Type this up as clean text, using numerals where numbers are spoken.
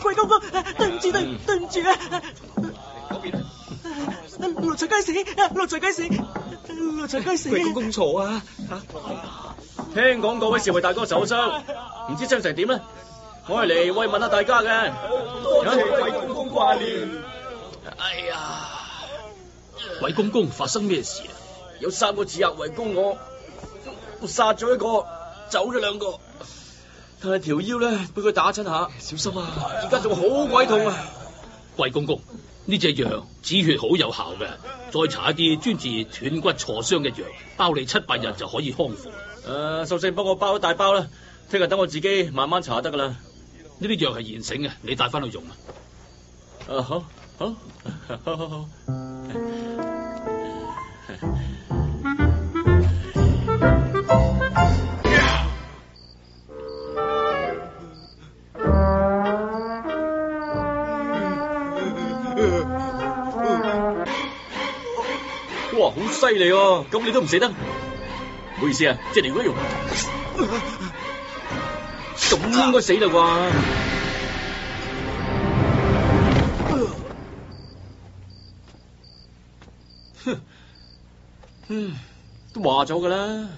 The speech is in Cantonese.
貴公公，對唔住啊！嗰邊奴才該死！貴公公坐啊！聽講各位侍衛大哥受傷，唔知傷成點咧？我係嚟慰問下大家嘅。多謝貴公公掛念。哎呀，貴公公發生咩事啊？有3個刺客圍攻我殺咗一個，走咗2個，但係條腰咧俾佢打親下，小心啊！而家仲好鬼痛啊！貴公公，呢隻藥止血好有效嘅，再搽一啲專治斷骨挫傷嘅藥，包你7、8日就可以康復。索性幫我包一大包啦，聽日等我自己慢慢搽得噶啦。呢啲藥係現成嘅，你帶翻去用啊！好。哇，好犀利喎！咁你都唔死得？唔好意思啊，即係如果用咁應該死啦啩？都話咗噶啦。